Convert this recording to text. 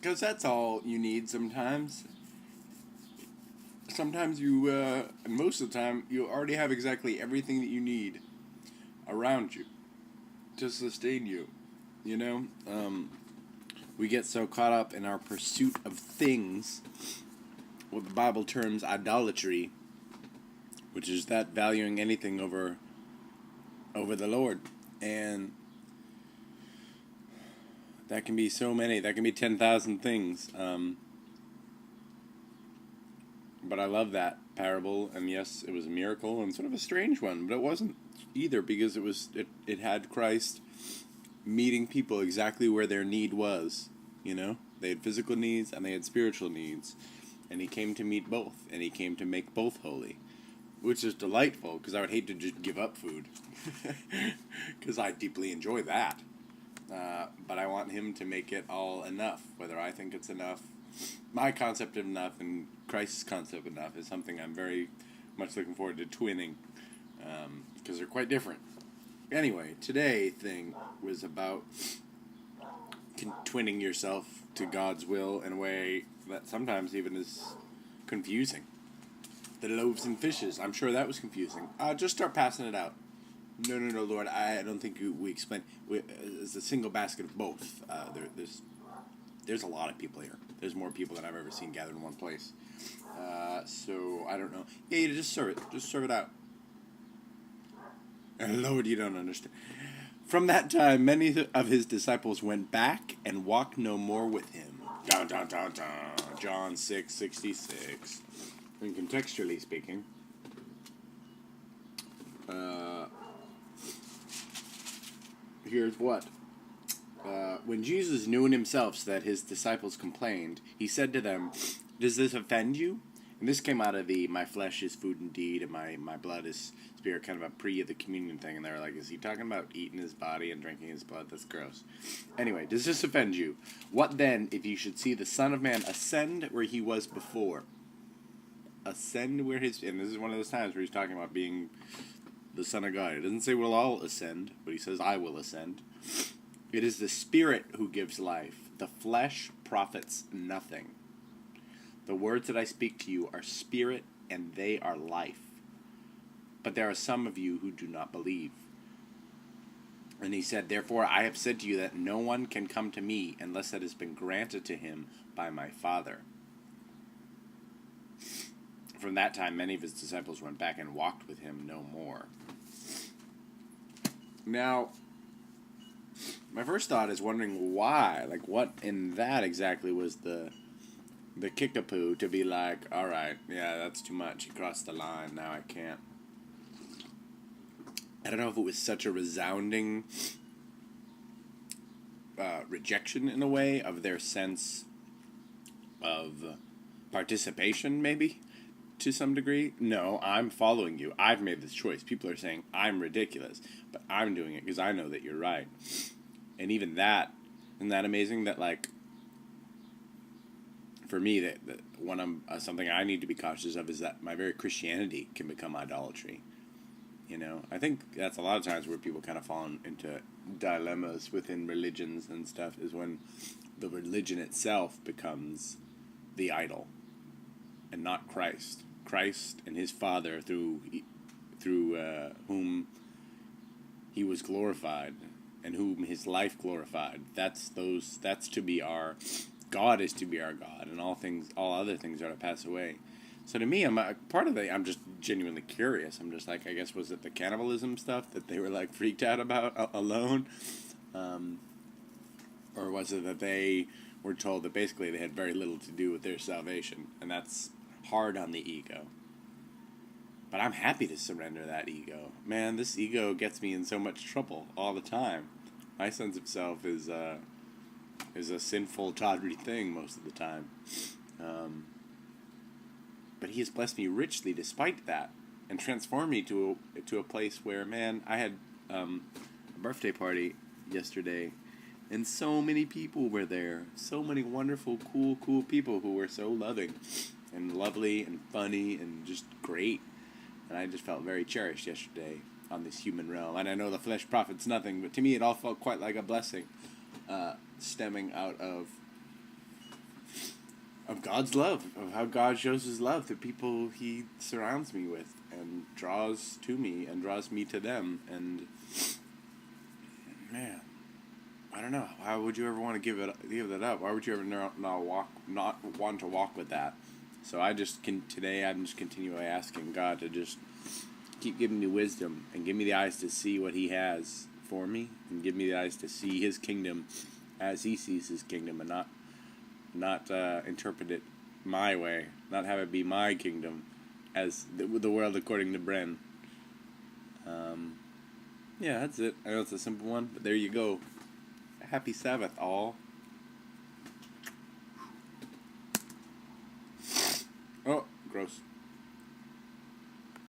Because that's all you need sometimes. Sometimes you, and most of the time, you already have exactly everything that you need around you to sustain you. You know? We get so caught up in our pursuit of things, what the Bible terms idolatry, which is that valuing anything over the Lord. And that can be so many. That can be 10,000 things. But I love that parable, and yes, it was a miracle and sort of a strange one, but it wasn't either, because it had Christ meeting people exactly where their need was. You know, they had physical needs and they had spiritual needs, and he came to meet both, and he came to make both holy, which is delightful, because I would hate to just give up food, because I deeply enjoy that. But I want him to make it all enough, whether I think it's enough. My concept of enough and Christ's concept of enough is something I'm very much looking forward to twinning, because they're quite different. Anyway, today's thing was about twinning yourself to God's will in a way that sometimes even is confusing. The loaves and fishes, I'm sure that was confusing. Just start passing it out. No, Lord, I don't think we explained. It's a single basket of both. There's a lot of people here. There's more people than I've ever seen gathered in one place. So, I don't know. Yeah, you just serve it. Just serve it out. And Lord, you don't understand. From that time, many of his disciples went back and walked no more with him. Dun, dun, dun, dun. John 6:66. And contextually speaking, here's what. When Jesus knew in himself that his disciples complained, he said to them, "Does this offend you?" And this came out of the "my flesh is food indeed, and my blood is spirit," kind of a pre of the communion thing. And they were like, is he talking about eating his body and drinking his blood? That's gross. Anyway, does this offend you? What then if you should see the Son of Man ascend where he was before? Ascend where his... And this is one of those times where he's talking about being the Son of God. It doesn't say we'll all ascend, but he says, I will ascend. It is the Spirit who gives life. The flesh profits nothing. The words that I speak to you are spirit, and they are life. But there are some of you who do not believe. And he said, therefore I have said to you that no one can come to me unless it has been granted to him by my Father. From that time, many of his disciples went back and walked with him no more. Now, my first thought is wondering why. Like, what in that exactly was the kickapoo to be like, all right, yeah, that's too much. You crossed the line. Now I can't. I don't know if it was such a resounding rejection, in a way, of their sense of participation, maybe, to some degree. No, I'm following you. I've made this choice. People are saying I'm ridiculous, but I'm doing it because I know that you're right. And even that, isn't that amazing? That, like, for me, that when something I need to be cautious of is that my very Christianity can become idolatry. You know, I think that's a lot of times where people kind of fall into dilemmas within religions and stuff, is when the religion itself becomes the idol and not Christ. Christ and his Father, through whom he was glorified and whom his life glorified. That's to be our God, is to be our God, and all other things are to pass away. So to me, I'm just genuinely curious. I'm just like, I guess, was it the cannibalism stuff that they were like freaked out about alone? Or was it that they were told that basically they had very little to do with their salvation? And that's hard on the ego. But I'm happy to surrender that ego. Man, this ego gets me in so much trouble all the time. My sense of self is a sinful, tawdry thing most of the time. But he has blessed me richly despite that, and transformed me to a place where, man, I had a birthday party yesterday, and so many people were there. So many wonderful, cool people who were so loving and lovely and funny and just great. And I just felt very cherished yesterday on this human realm. And I know the flesh profits nothing, but to me it all felt quite like a blessing, stemming out of of God's love, of how God shows his love to people he surrounds me with and draws to me and draws me to them. And man, I don't know. Why would you ever want to give that up? Why would you ever not want to walk with that? So I'm just continually asking God to just keep giving me wisdom and give me the eyes to see what he has for me, and give me the eyes to see his kingdom as he sees his kingdom, and not interpret it my way, not have it be my kingdom as the world according to Bren. Yeah, that's it. I know it's a simple one, but there you go. Happy Sabbath, all. Oh, gross.